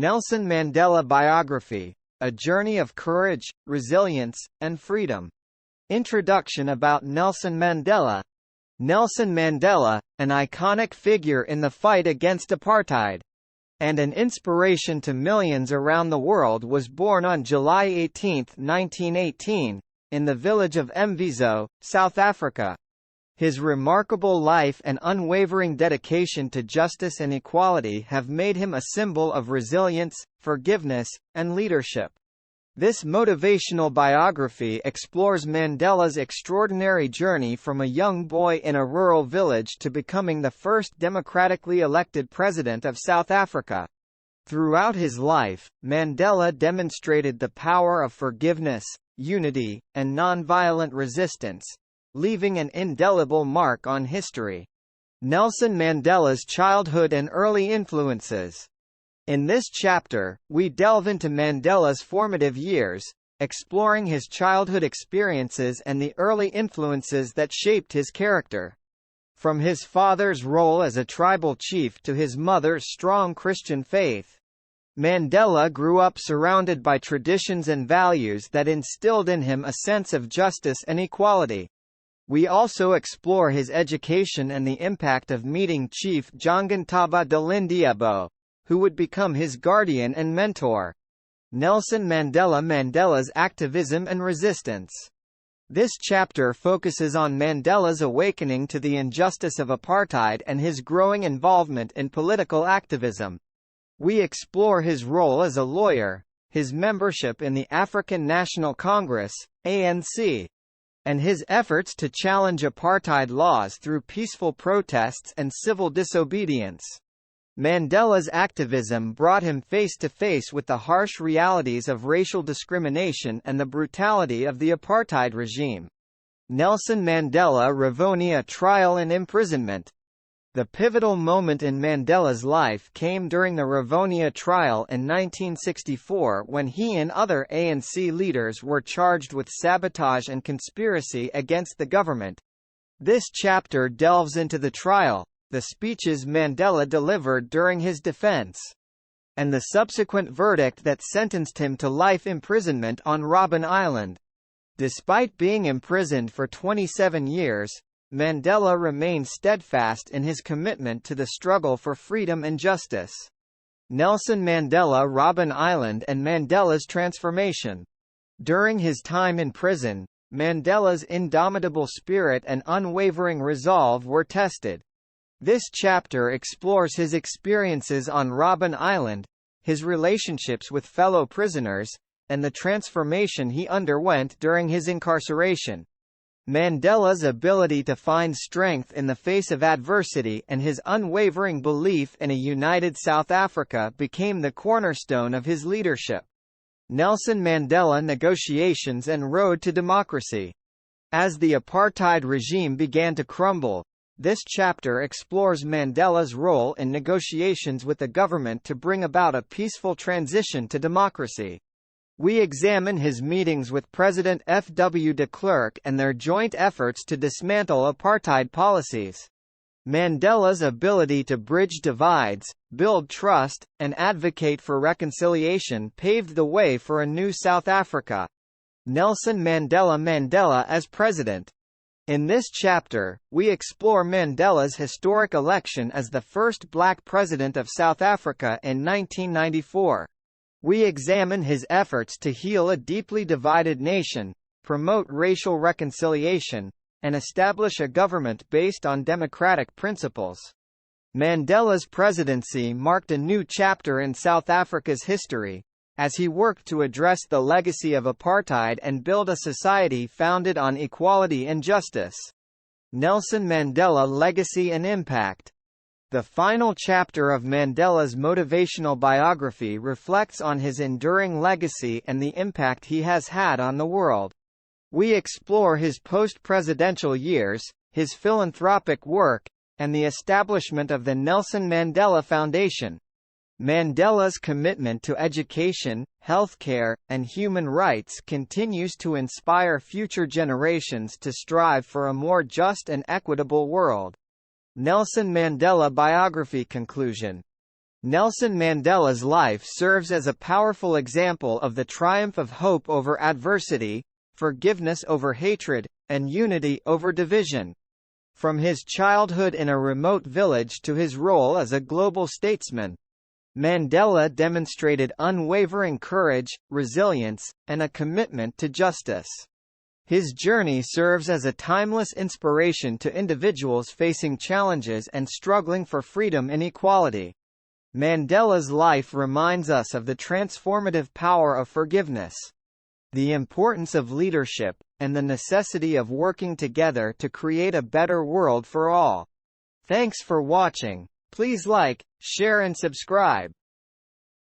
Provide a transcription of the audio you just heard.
Nelson Mandela Biography, A Journey of Courage, Resilience, and Freedom. Introduction about Nelson Mandela. Nelson Mandela, an iconic figure in the fight against apartheid, and an inspiration to millions around the world, was born on July 18, 1918, in the village of Mvezo, South Africa. His remarkable life and unwavering dedication to justice and equality have made him a symbol of resilience, forgiveness, and leadership. This motivational biography explores Mandela's extraordinary journey from a young boy in a rural village to becoming the first democratically elected president of South Africa. Throughout his life, Mandela demonstrated the power of forgiveness, unity, and nonviolent resistance, leaving an indelible mark on history. Nelson Mandela's childhood and early influences. In this chapter, we delve into Mandela's formative years, exploring his childhood experiences and the early influences that shaped his character. From his father's role as a tribal chief to his mother's strong Christian faith, Mandela grew up surrounded by traditions and values that instilled in him a sense of justice and equality. We also explore his education and the impact of meeting Chief Jangantaba Dalindyebo, who would become his guardian and mentor. Nelson Mandela. Mandela's activism and resistance. This chapter focuses on Mandela's awakening to the injustice of apartheid and his growing involvement in political activism. We explore his role as a lawyer, his membership in the African National Congress, ANC, and his efforts to challenge apartheid laws through peaceful protests and civil disobedience. Mandela's activism brought him face to face with the harsh realities of racial discrimination and the brutality of the apartheid regime. Nelson Mandela. Rivonia trial and imprisonment. The pivotal moment in Mandela's life came during the Rivonia trial in 1964, when he and other ANC leaders were charged with sabotage and conspiracy against the government. This chapter delves into the trial, the speeches Mandela delivered during his defense, and the subsequent verdict that sentenced him to life imprisonment on Robben Island. Despite being imprisoned for 27 years, Mandela remained steadfast in his commitment to the struggle for freedom and justice. Nelson Mandela. Robben Island and Mandela's transformation. During his time in prison, Mandela's indomitable spirit and unwavering resolve were tested. This chapter explores his experiences on Robben Island, his relationships with fellow prisoners, and the transformation he underwent during his incarceration. Mandela's ability to find strength in the face of adversity and his unwavering belief in a united South Africa became the cornerstone of his leadership. Nelson Mandela. Negotiations and road to democracy. As the apartheid regime began to crumble, this chapter explores Mandela's role in negotiations with the government to bring about a peaceful transition to democracy. We examine his meetings with President F. W. de Klerk and their joint efforts to dismantle apartheid policies. Mandela's ability to bridge divides, build trust, and advocate for reconciliation paved the way for a new South Africa. Nelson Mandela. Mandela as president. In this chapter, we explore Mandela's historic election as the first black president of South Africa in 1994. We examine his efforts to heal a deeply divided nation, promote racial reconciliation, and establish a government based on democratic principles. Mandela's presidency marked a new chapter in South Africa's history, as he worked to address the legacy of apartheid and build a society founded on equality and justice. Nelson Mandela. Legacy and impact. The final chapter of Mandela's motivational biography reflects on his enduring legacy and the impact he has had on the world. We explore his post-presidential years, his philanthropic work, and the establishment of the Nelson Mandela Foundation. Mandela's commitment to education, healthcare, and human rights continues to inspire future generations to strive for a more just and equitable world. Nelson Mandela Biography. Conclusion. Nelson Mandela's life serves as a powerful example of the triumph of hope over adversity, forgiveness over hatred, and unity over division. From his childhood in a remote village to his role as a global statesman, Mandela demonstrated unwavering courage, resilience, and a commitment to justice. His journey serves as a timeless inspiration to individuals facing challenges and struggling for freedom and equality. Mandela's life reminds us of the transformative power of forgiveness, the importance of leadership, and the necessity of working together to create a better world for all. Thanks for watching. Please like, share and subscribe.